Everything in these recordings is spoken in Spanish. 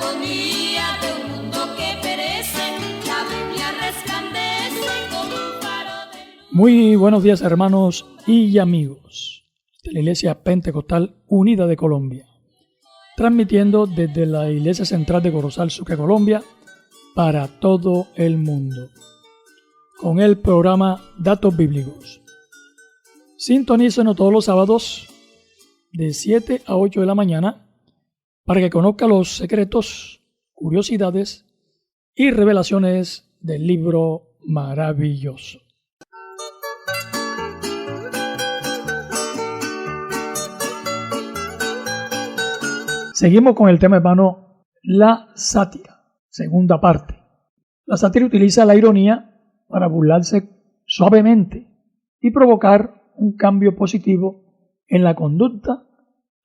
agonía de un mundo que perece, la Biblia resplandece como un faro de luz. Muy buenos días, hermanos y amigos de la Iglesia Pentecostal Unida de Colombia, transmitiendo desde la Iglesia Central de Corozal, Sucre, Colombia, para todo el mundo, con el programa Datos Bíblicos. Sintonícenos todos los sábados de 7 a 8 de la mañana para que conozca los secretos, curiosidades y revelaciones del libro maravilloso. Seguimos con el tema, hermano, la sátira, segunda parte. La sátira utiliza la ironía para burlarse suavemente y provocar un cambio positivo en la conducta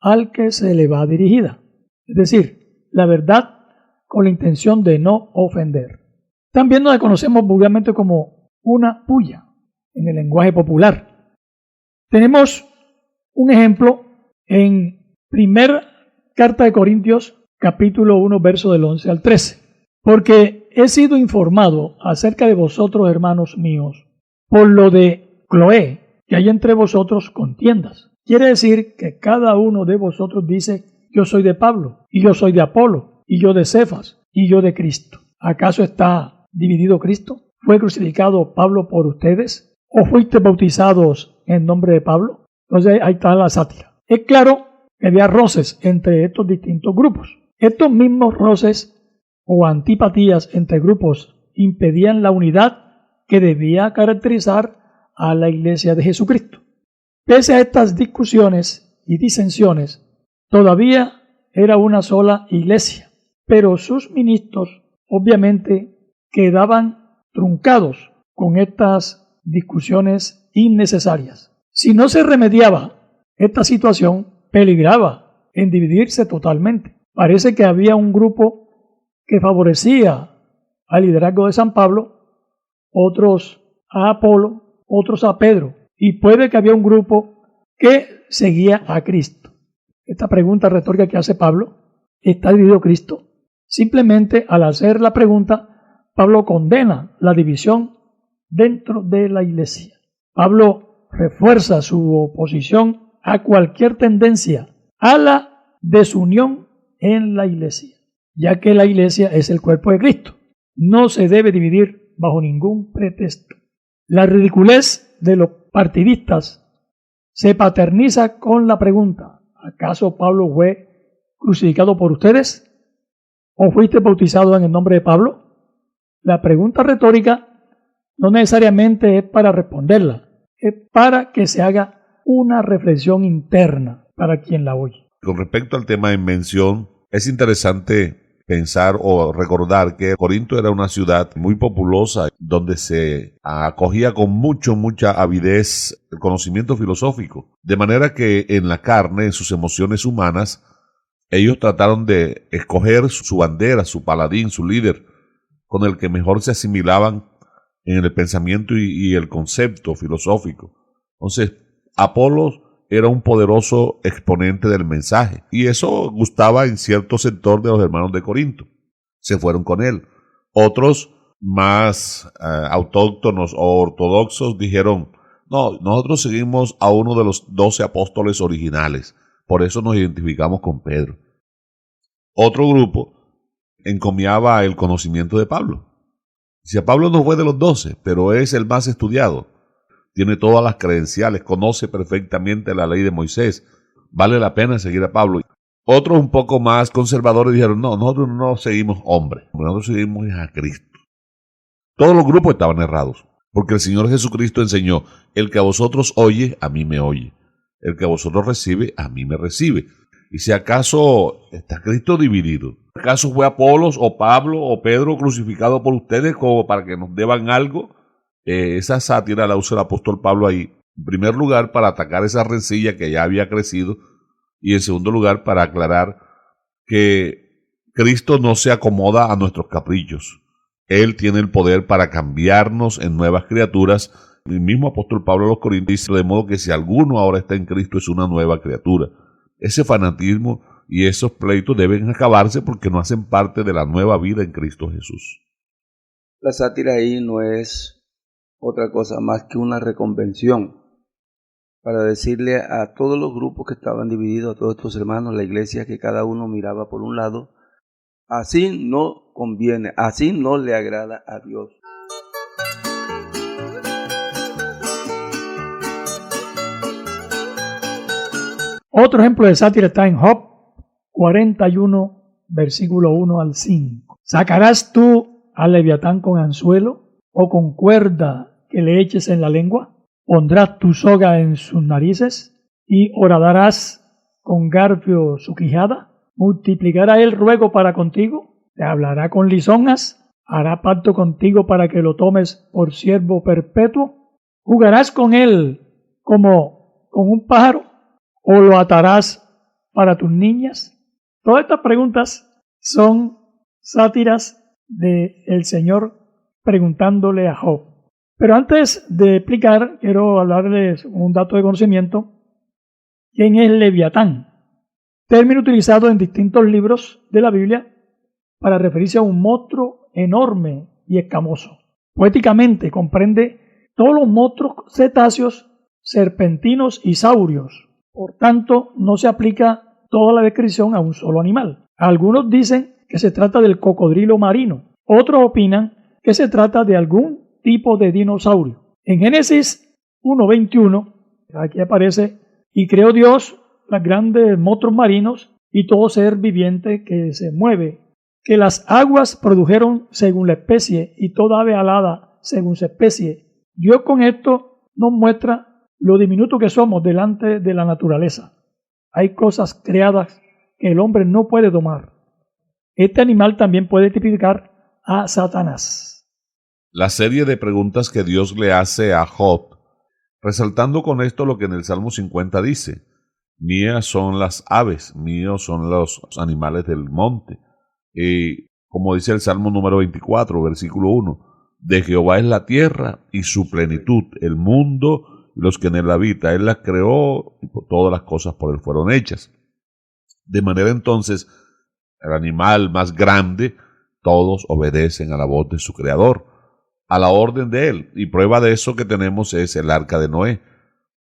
al que se le va dirigida. Es decir, la verdad con la intención de no ofender. También nos conocemos vulgarmente como una puya en el lenguaje popular. Tenemos un ejemplo en primera Carta de Corintios, capítulo 1, verso del 11 al 13. Porque he sido informado acerca de vosotros, hermanos míos, por lo de Cloé, que hay entre vosotros contiendas. Quiere decir que cada uno de vosotros dice, yo soy de Pablo, y yo soy de Apolo, y yo de Cefas, y yo de Cristo. ¿Acaso está dividido Cristo? ¿Fue crucificado Pablo por ustedes? ¿O fuiste bautizados en nombre de Pablo? Entonces ahí está la sátira. Es claro que había roces entre estos distintos grupos. Estos mismos roces o antipatías entre grupos impedían la unidad que debía caracterizar a la Iglesia de Jesucristo. Pese a estas discusiones y disensiones, todavía era una sola iglesia, pero sus ministros obviamente quedaban truncados con estas discusiones innecesarias. Si no se remediaba esta situación, peligraba en dividirse totalmente. Parece que había un grupo que favorecía al liderazgo de San Pablo, otros a Apolo, otros a Pedro, y puede que había un grupo que seguía a Cristo. Esta pregunta retórica que hace Pablo, ¿está dividido Cristo? Simplemente al hacer la pregunta, Pablo condena la división dentro de la iglesia. Pablo refuerza su oposición a cualquier tendencia a la desunión en la iglesia, ya que la iglesia es el cuerpo de Cristo. No se debe dividir bajo ningún pretexto. La ridiculez de los partidistas se paterniza con la pregunta, ¿acaso Pablo fue crucificado por ustedes? ¿O fuiste bautizado en el nombre de Pablo? La pregunta retórica no necesariamente es para responderla, es para que se haga una reflexión interna para quien la oye. Con respecto al tema en mención, es interesante pensar o recordar que Corinto era una ciudad muy populosa donde se acogía con mucha avidez el conocimiento filosófico. De manera que en la carne, en sus emociones humanas, ellos trataron de escoger su bandera, su paladín, su líder, con el que mejor se asimilaban en el pensamiento y el concepto filosófico. Entonces, Apolos era un poderoso exponente del mensaje y eso gustaba en cierto sector de los hermanos de Corinto. Se fueron con él. Otros más autóctonos o ortodoxos dijeron, no, nosotros seguimos a uno de los 12 apóstoles originales, por eso nos identificamos con Pedro. Otro grupo encomiaba el conocimiento de Pablo. Si a Pablo no fue de los 12, pero es el más estudiado, tiene todas las credenciales, conoce perfectamente la ley de Moisés, vale la pena seguir a Pablo. Otros un poco más conservadores dijeron, no, nosotros no seguimos hombres, nosotros seguimos a Cristo. Todos los grupos estaban errados, porque el Señor Jesucristo enseñó, el que a vosotros oye, a mí me oye, el que a vosotros recibe, a mí me recibe. Y si acaso está Cristo dividido, ¿acaso fue Apolos o Pablo o Pedro crucificado por ustedes como para que nos deban algo? Esa sátira la usa el apóstol Pablo ahí, en primer lugar para atacar esa rencilla que ya había crecido y en segundo lugar para aclarar que Cristo no se acomoda a nuestros caprichos. Él tiene el poder para cambiarnos en nuevas criaturas. El mismo apóstol Pablo a los Corintios dice, de modo que si alguno ahora está en Cristo es una nueva criatura. Ese fanatismo y esos pleitos deben acabarse porque no hacen parte de la nueva vida en Cristo Jesús. La sátira ahí no es otra cosa más que una reconvención para decirle a todos los grupos que estaban divididos, a todos estos hermanos, la iglesia, que cada uno miraba por un lado. Así no conviene, así no le agrada a Dios. Otro ejemplo de sátira está en Job 41, versículo 1 al 5. ¿Sacarás tú al leviatán con anzuelo o con cuerda que le eches en la lengua? ¿Pondrás tu soga en sus narices y horadarás con garfio su quijada? ¿Multiplicará él ruego para contigo? ¿Te hablará con lisonjas? ¿Hará pacto contigo para que lo tomes por siervo perpetuo? ¿Jugarás con él como con un pájaro? ¿O lo atarás para tus niñas? Todas estas preguntas son sátiras del Señor preguntándole a Job. Pero antes de explicar, quiero hablarles un dato de conocimiento. ¿Quién es Leviatán? Término utilizado en distintos libros de la Biblia para referirse a un monstruo enorme y escamoso. Poéticamente comprende todos los monstruos cetáceos, serpentinos y saurios. Por tanto, no se aplica toda la descripción a un solo animal. Algunos dicen que se trata del cocodrilo marino. Otros opinan que se trata de algún tipo de dinosaurio. En Génesis 1:21, aquí aparece, y creó Dios los grandes monstruos marinos y todo ser viviente que se mueve, que las aguas produjeron según la especie y toda ave alada según su especie. Dios con esto nos muestra lo diminuto que somos delante de la naturaleza. Hay cosas creadas que el hombre no puede domar. Este animal también puede tipificar a Satanás. La serie de preguntas que Dios le hace a Job, resaltando con esto lo que en el Salmo 50 dice: mías son las aves, míos son los animales del monte. Y como dice el Salmo número 24, versículo 1, de Jehová es la tierra y su plenitud, el mundo y los que en él habita. Él las creó y todas las cosas por él fueron hechas. De manera entonces, el animal más grande, todos obedecen a la voz de su creador, a la orden de él. Y prueba de eso que tenemos es el arca de Noé,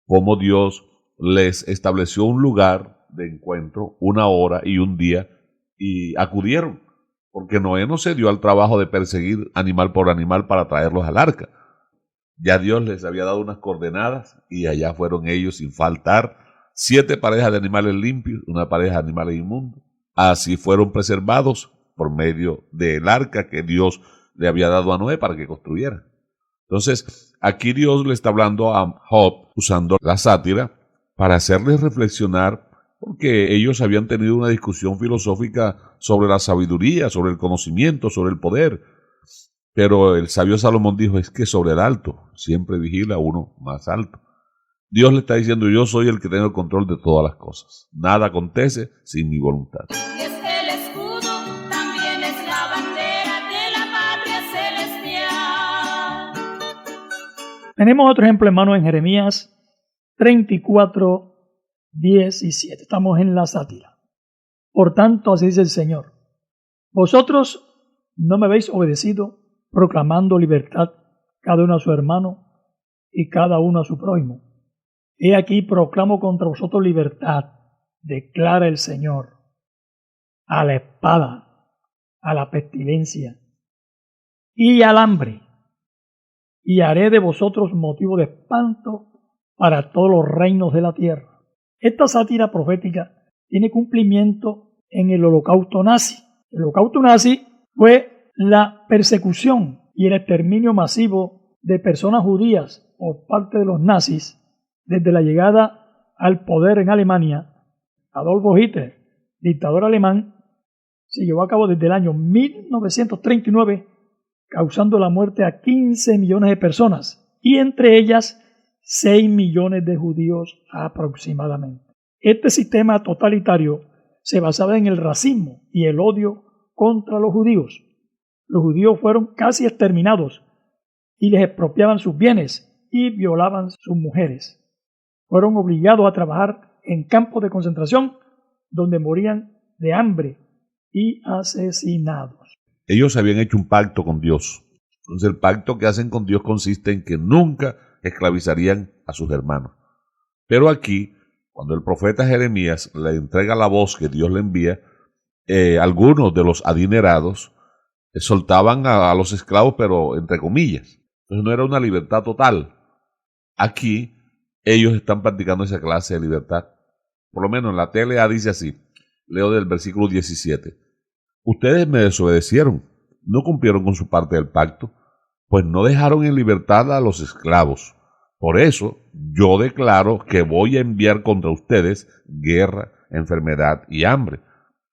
como Dios les estableció un lugar de encuentro, una hora y un día, y acudieron, porque Noé no se dio al trabajo de perseguir animal por animal para traerlos al arca. Ya Dios les había dado unas coordenadas y allá fueron ellos sin faltar, 7 parejas de animales limpios, una pareja de animales inmundos. Así fueron preservados por medio del arca que Dios le había dado a Noé para que construyera. Entonces, aquí Dios le está hablando a Job usando la sátira para hacerles reflexionar, porque ellos habían tenido una discusión filosófica sobre la sabiduría, sobre el conocimiento, sobre el poder. Pero el sabio Salomón dijo, es que sobre el alto siempre vigila uno más alto. Dios le está diciendo, yo soy el que tengo el control de todas las cosas. Nada acontece sin mi voluntad. Es el escudo, también es la bandera de la patria celestial. Tenemos otro ejemplo, hermano, en Jeremías 34:17. Estamos en la sátira. Por tanto, así dice el Señor: vosotros no me habéis obedecido, proclamando libertad cada uno a su hermano y cada uno a su prójimo. He aquí proclamo contra vosotros libertad, declara el Señor, a la espada, a la pestilencia y al hambre, y haré de vosotros motivo de espanto para todos los reinos de la tierra. Esta sátira profética tiene cumplimiento en el holocausto nazi. El holocausto nazi fue la persecución y el exterminio masivo de personas judías por parte de los nazis desde la llegada al poder en Alemania. Adolf Hitler, dictador alemán, se llevó a cabo desde el año 1939, causando la muerte a 15 millones de personas y entre ellas 6 millones de judíos aproximadamente. Este sistema totalitario se basaba en el racismo y el odio contra los judíos. Los judíos fueron casi exterminados y les expropiaban sus bienes y violaban sus mujeres. Fueron obligados a trabajar en campos de concentración donde morían de hambre y asesinados. Ellos habían hecho un pacto con Dios. Entonces el pacto que hacen con Dios consiste en que nunca esclavizarían a sus hermanos. Pero aquí, cuando el profeta Jeremías le entrega la voz que Dios le envía, algunos de los adinerados soltaban a los esclavos, pero entre comillas. Entonces no era una libertad total. Aquí ellos están practicando esa clase de libertad. Por lo menos en la TLA dice así, leo del versículo 17. Ustedes me desobedecieron, no cumplieron con su parte del pacto, pues no dejaron en libertad a los esclavos. Por eso yo declaro que voy a enviar contra ustedes guerra, enfermedad y hambre.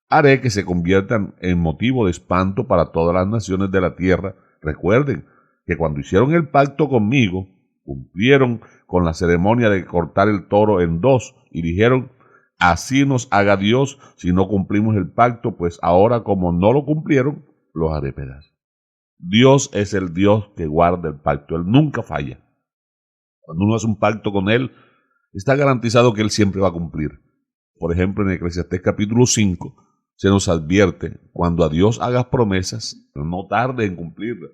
Haré que se conviertan en motivo de espanto para todas las naciones de la tierra. Recuerden que cuando hicieron el pacto conmigo, cumplieron con la ceremonia de cortar el toro en dos y dijeron, así nos haga Dios si no cumplimos el pacto, pues ahora como no lo cumplieron, los haré pedazos. Dios es el Dios que guarda el pacto, Él nunca falla. Cuando uno hace un pacto con Él, está garantizado que Él siempre va a cumplir. Por ejemplo, en Eclesiastés capítulo 5, se nos advierte, cuando a Dios hagas promesas, no tarde en cumplirlas,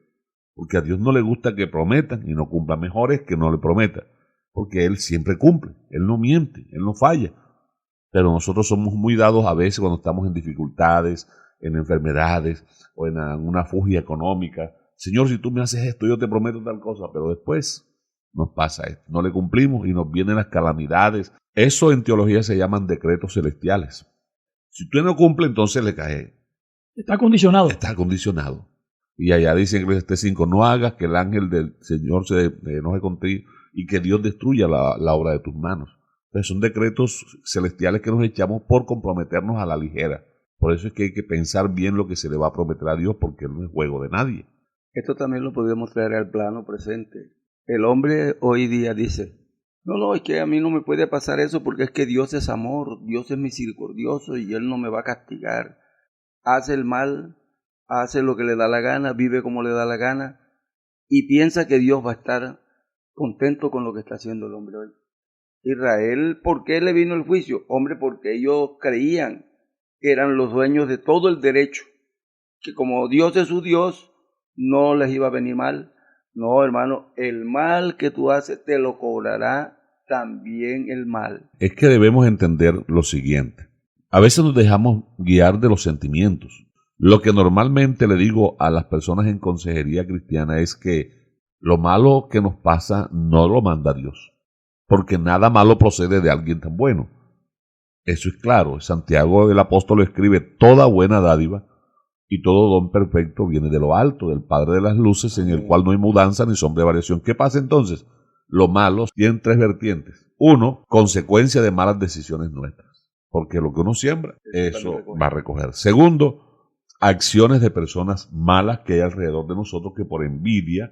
porque a Dios no le gusta que prometan y no cumplan, mejor es que no le prometa, porque Él siempre cumple, Él no miente, Él no falla. Pero nosotros somos muy dados a veces cuando estamos en dificultades, en enfermedades o en una fugia económica. Señor, si tú me haces esto, yo te prometo tal cosa, pero después nos pasa esto, no le cumplimos y nos vienen las calamidades. Eso en teología se llaman decretos celestiales. Si usted no cumple, entonces le cae. Está condicionado. Está condicionado. Y allá dice en Eclesiastés 5, no hagas que el ángel del Señor se enoje contigo y que Dios destruya la obra de tus manos. Entonces son decretos celestiales que nos echamos por comprometernos a la ligera. Por eso es que hay que pensar bien lo que se le va a prometer a Dios, porque Él no es juego de nadie. Esto también lo podemos traer al plano presente. El hombre hoy día dice, no, es que a mí no me puede pasar eso porque es que Dios es amor, Dios es misericordioso y Él no me va a castigar. Hace el mal, hace lo que le da la gana, vive como le da la gana y piensa que Dios va a estar contento con lo que está haciendo el hombre hoy. Israel, ¿por qué le vino el juicio? Hombre, porque ellos creían que eran los dueños de todo el derecho, que como Dios es su Dios, no les iba a venir mal. No, hermano, el mal que tú haces te lo cobrará también el mal. Es que debemos entender lo siguiente. A veces nos dejamos guiar de los sentimientos. Lo que normalmente le digo a las personas en consejería cristiana es que lo malo que nos pasa no lo manda Dios, porque nada malo procede de alguien tan bueno. Eso es claro. Santiago el apóstol escribe, toda buena dádiva y todo don perfecto viene de lo alto, del Padre de las luces, en el cual no hay mudanza ni sombra de variación. ¿Qué pasa entonces? Lo malo tiene tres vertientes. Uno, consecuencia de malas decisiones nuestras, porque lo que uno siembra, eso va a recoger. Segundo, acciones de personas malas que hay alrededor de nosotros que por envidia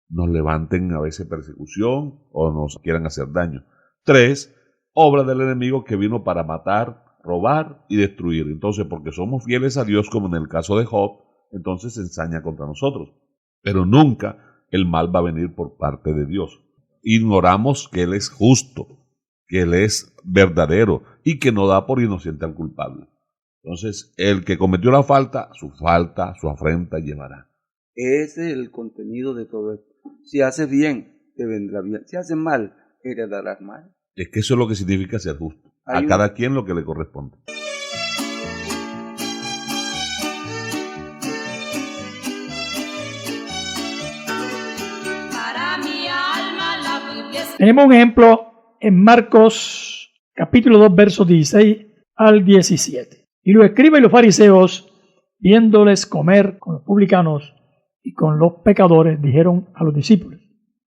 nos levanten a veces persecución o nos quieran hacer daño. Tres, obra del enemigo que vino para matar, robar y destruir. Entonces, porque somos fieles a Dios, como en el caso de Job, entonces se ensaña contra nosotros. Pero nunca el mal va a venir por parte de Dios. Ignoramos que Él es justo, que Él es verdadero y que no da por inocente al culpable. Entonces, el que cometió la falta, su afrenta llevará. Ese es el contenido de todo esto. Si haces bien, te vendrá bien. Si haces mal, heredarás mal. Es que eso es lo que significa ser justo. A cada quien lo que le corresponde. Para mi alma la Biblia es... Tenemos un ejemplo en Marcos capítulo 2 versos 16 al 17. Y los escribas y los fariseos, viéndoles comer con los publicanos y con los pecadores, dijeron a los discípulos,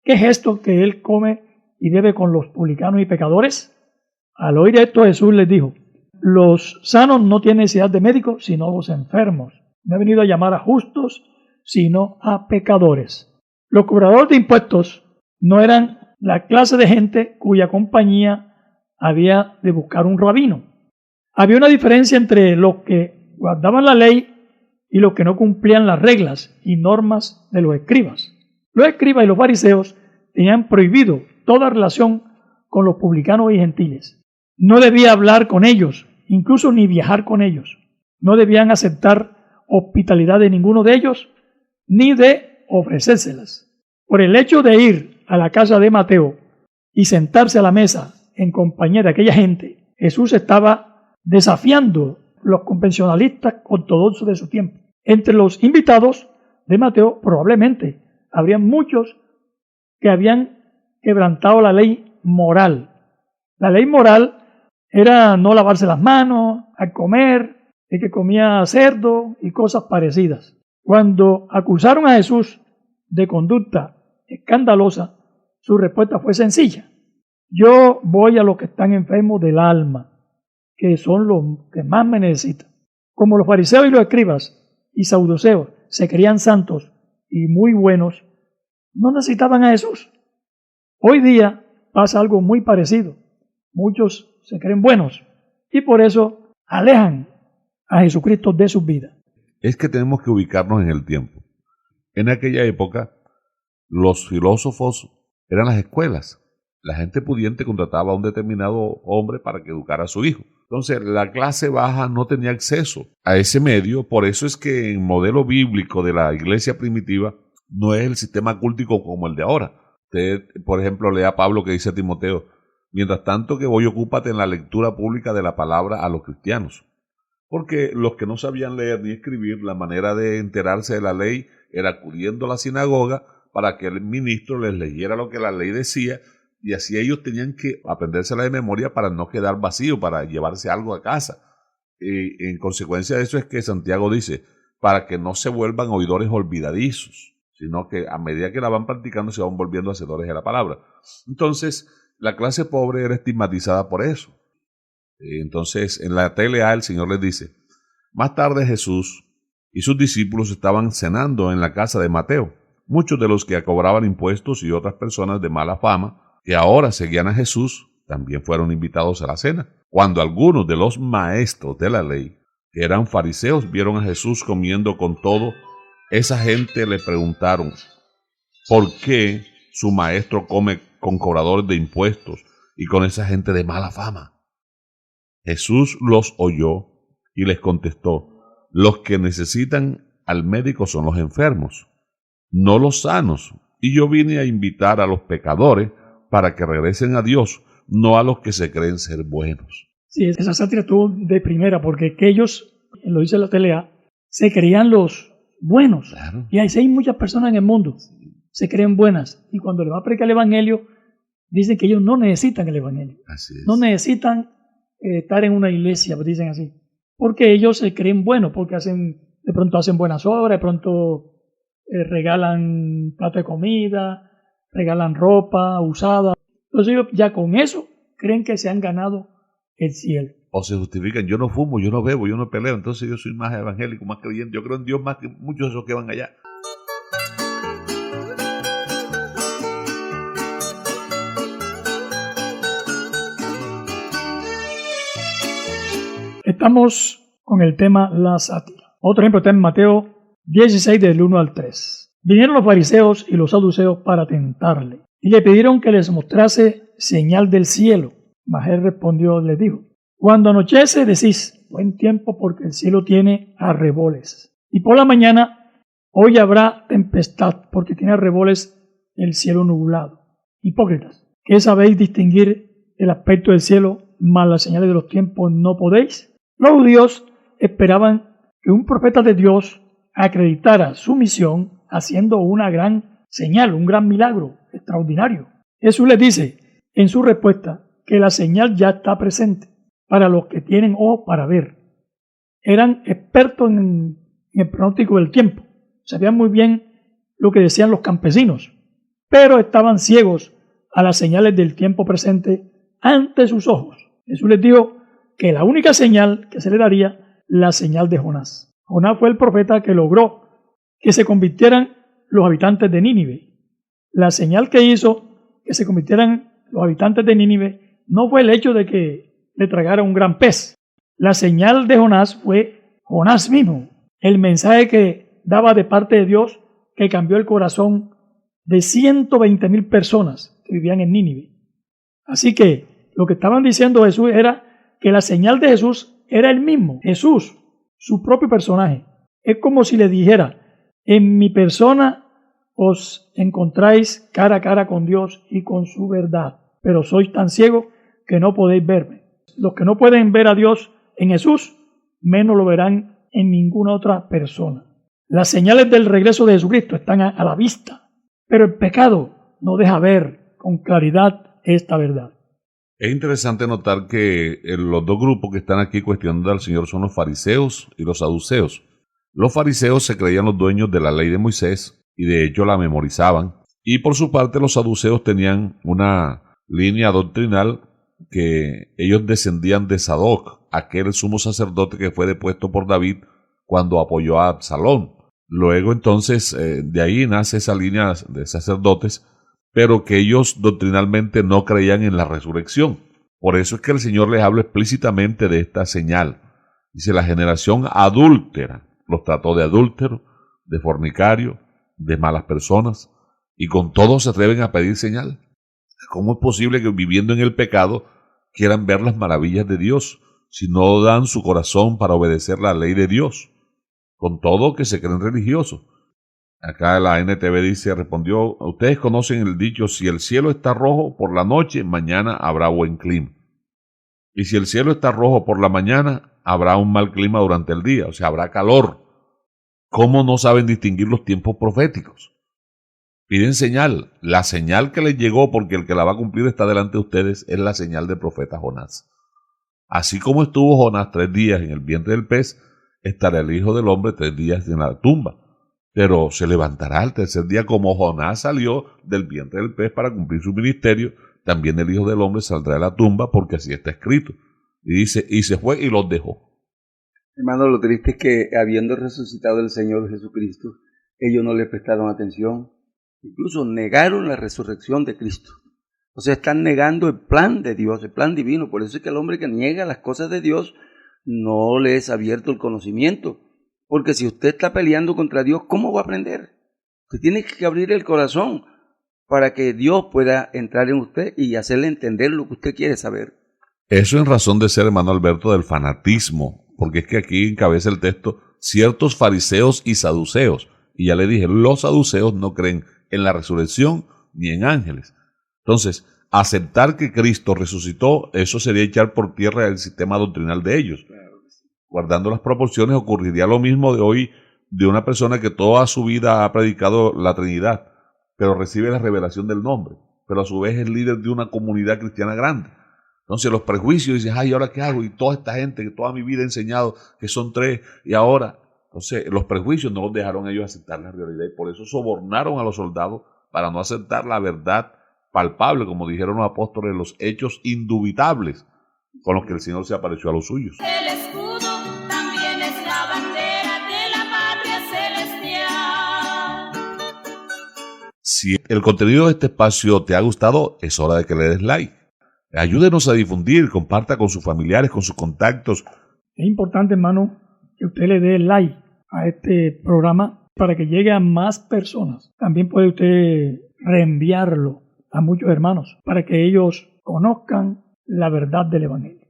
¿qué es esto que él come y bebe con los publicanos y pecadores? Al oír esto, Jesús les dijo, los sanos no tienen necesidad de médico, sino los enfermos. No he venido a llamar a justos, sino a pecadores. Los cobradores de impuestos no eran la clase de gente cuya compañía había de buscar un rabino. Había una diferencia entre los que guardaban la ley y los que no cumplían las reglas y normas de los escribas. Los escribas y los fariseos tenían prohibido toda relación con los publicanos y gentiles. No debía hablar con ellos incluso ni viajar con ellos. No debían aceptar hospitalidad de ninguno de ellos, ni de ofrecérselas. Por el hecho de ir a la casa de Mateo y sentarse a la mesa en compañía de aquella gente, Jesús estaba desafiando los convencionalistas ortodoxos de su tiempo. Entre los invitados de Mateo probablemente habrían muchos que habían quebrantado la ley moral. La ley moral era no lavarse las manos al comer, el que comía cerdo y cosas parecidas. Cuando acusaron a Jesús de conducta escandalosa, su respuesta fue sencilla. Yo voy a los que están enfermos del alma, que son los que más me necesitan. Como los fariseos y los escribas y saduceos se creían santos y muy buenos, no necesitaban a Jesús. Hoy día pasa algo muy parecido. Muchos se creen buenos y por eso alejan a Jesucristo de sus vidas. Es que tenemos que ubicarnos en el tiempo. En aquella época, los filósofos eran las escuelas. La gente pudiente contrataba a un determinado hombre para que educara a su hijo. Entonces, la clase baja no tenía acceso a ese medio. Por eso es que en el modelo bíblico de la iglesia primitiva no es el sistema cultico como el de ahora. Usted, por ejemplo, lea a Pablo que dice a Timoteo, mientras tanto que voy, ocúpate en la lectura pública de la palabra a los cristianos. Porque los que no sabían leer ni escribir, la manera de enterarse de la ley era acudiendo a la sinagoga para que el ministro les leyera lo que la ley decía, y así ellos tenían que aprendérsela de memoria para no quedar vacío, para llevarse algo a casa. Y en consecuencia de eso es que Santiago dice, para que no se vuelvan oidores olvidadizos, sino que a medida que la van practicando se van volviendo hacedores de la palabra. Entonces, la clase pobre era estigmatizada por eso. Entonces, en la TLA el Señor les dice, más tarde Jesús y sus discípulos estaban cenando en la casa de Mateo. Muchos de los que cobraban impuestos y otras personas de mala fama, que ahora seguían a Jesús, también fueron invitados a la cena. Cuando algunos de los maestros de la ley, que eran fariseos, vieron a Jesús comiendo con todo, esa gente le preguntaron, ¿por qué su maestro come con cobradores de impuestos y con esa gente de mala fama? Jesús los oyó y les contestó, los que necesitan al médico son los enfermos, no los sanos, y yo vine a invitar a los pecadores para que regresen a Dios, no a los que se creen ser buenos. Sí, esa sátira estuvo de primera, porque aquellos, lo dice la TLA, se creían los buenos. Claro. Y hay muchas personas en el mundo, se creen buenas, y cuando le va a predicar el Evangelio, dicen que ellos no necesitan el Evangelio. Así es. No necesitan estar en una iglesia, dicen así, porque ellos se creen buenos, porque de pronto hacen buenas obras, de pronto regalan plato de comida, regalan ropa usada. Entonces ellos ya con eso creen que se han ganado el cielo. O se justifican, yo no fumo, yo no bebo, yo no peleo, entonces yo soy más evangélico, más creyente, yo creo en Dios más que muchos de esos que van allá. Estamos con el tema la sátira. Otro ejemplo está en Mateo 16 del 1 al 3. Vinieron los fariseos y los saduceos para tentarle y le pidieron que les mostrase señal del cielo. Mas él respondió, les dijo, cuando anochece decís, buen tiempo porque el cielo tiene arreboles. Y por la mañana, hoy habrá tempestad porque tiene arreboles el cielo nublado. Hipócritas, ¿qué sabéis distinguir el aspecto del cielo, mas las señales de los tiempos no podéis? Los judíos esperaban que un profeta de Dios acreditara su misión haciendo una gran señal, un gran milagro extraordinario. Jesús les dice en su respuesta que la señal ya está presente para los que tienen ojos para ver. Eran expertos en el pronóstico del tiempo, sabían muy bien lo que decían los campesinos, pero estaban ciegos a las señales del tiempo presente ante sus ojos. Jesús les dijo que la única señal que se le daría, la señal de Jonás. Jonás fue el profeta que logró que se convirtieran los habitantes de Nínive. La señal que hizo que se convirtieran los habitantes de Nínive no fue el hecho de que le tragara un gran pez. La señal de Jonás fue Jonás mismo, el mensaje que daba de parte de Dios que cambió el corazón de 120,000 personas que vivían en Nínive. Así que lo que estaban diciendo Jesús era que la señal de Jesús era el mismo, Jesús, su propio personaje. Es como si le dijera, en mi persona os encontráis cara a cara con Dios y con su verdad, pero sois tan ciegos que no podéis verme. Los que no pueden ver a Dios en Jesús, menos lo verán en ninguna otra persona. Las señales del regreso de Jesucristo están a la vista, pero el pecado no deja ver con claridad esta verdad. Es interesante notar que los dos grupos que están aquí cuestionando al Señor son los fariseos y los saduceos. Los fariseos se creían los dueños de la ley de Moisés y de hecho la memorizaban. Y por su parte los saduceos tenían una línea doctrinal que ellos descendían de Sadoc, aquel sumo sacerdote que fue depuesto por David cuando apoyó a Absalón. Luego entonces de ahí nace esa línea de sacerdotes, pero que ellos doctrinalmente no creían en la resurrección. Por eso es que el Señor les habla explícitamente de esta señal. Dice, la generación adúltera los trató de adúlteros, de fornicario, de malas personas, y con todo se atreven a pedir señal. ¿Cómo es posible que viviendo en el pecado quieran ver las maravillas de Dios si no dan su corazón para obedecer la ley de Dios? Con todo que se creen religiosos. Acá la NTV dice, respondió, ustedes conocen el dicho, si el cielo está rojo por la noche, mañana habrá buen clima. Y si el cielo está rojo por la mañana, habrá un mal clima durante el día, o sea, habrá calor. ¿Cómo no saben distinguir los tiempos proféticos? Piden señal. La señal que les llegó, porque el que la va a cumplir está delante de ustedes, es la señal del profeta Jonás. Así como estuvo Jonás 3 días en el vientre del pez, estará el Hijo del Hombre 3 días en la tumba. Pero se levantará al tercer día, como Jonás salió del vientre del pez para cumplir su ministerio, también el Hijo del Hombre saldrá de la tumba, porque así está escrito. Y dice, y se fue y los dejó. Hermano, lo triste es que habiendo resucitado el Señor Jesucristo, ellos no le prestaron atención. Incluso negaron la resurrección de Cristo. O sea, están negando el plan de Dios, el plan divino. Por eso es que el hombre que niega las cosas de Dios no le es abierto el conocimiento. Porque si usted está peleando contra Dios, ¿cómo va a aprender? Usted tiene que abrir el corazón para que Dios pueda entrar en usted y hacerle entender lo que usted quiere saber. Eso en razón de ser, hermano Alberto, del fanatismo, porque es que aquí encabeza el texto ciertos fariseos y saduceos. Y ya le dije, los saduceos no creen en la resurrección ni en ángeles. Entonces, aceptar que Cristo resucitó, eso sería echar por tierra el sistema doctrinal de ellos. Guardando las proporciones, ocurriría lo mismo de hoy de una persona que toda su vida ha predicado la Trinidad, pero recibe la revelación del nombre, pero a su vez es líder de una comunidad cristiana grande. Entonces los prejuicios, dices, ay, ¿ahora qué hago? Y toda esta gente que toda mi vida he enseñado que son 3, y ahora, entonces los prejuicios no los dejaron a ellos aceptar la realidad, y por eso sobornaron a los soldados para no aceptar la verdad palpable, como dijeron los apóstoles, los hechos indubitables con los que el Señor se apareció a los suyos. El escudo también es la bandera de la patria celestial. Si el contenido de este espacio te ha gustado, es hora de que le des like. Ayúdenos a difundir, comparta con sus familiares, con sus contactos. Es importante, hermano, que usted le dé like a este programa para que llegue a más personas. También puede usted reenviarlo a muchos hermanos para que ellos conozcan la verdad del Evangelio.